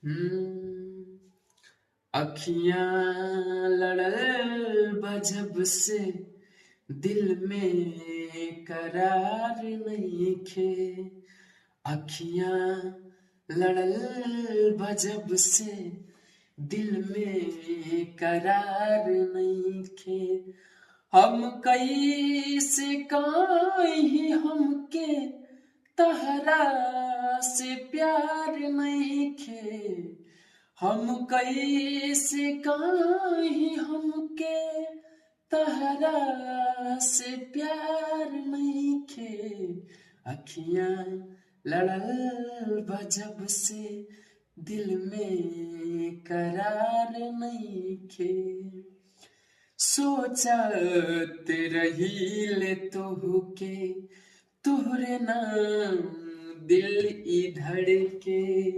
हम्म, अखियां लड़ल बजब से दिल में करार नइखे। अखियां लड़ल बजब से दिल में करार नइखे। हम कैसे कहीं हमके तहरा से प्यार नइखे। हम कैसे कहीं हमके तहरा से प्यार नइखे। अखियां लड़ल बजब से दिल में करार नइखे। सोचत रहीले तोहके तोहरे नाम दिल ई धड़के।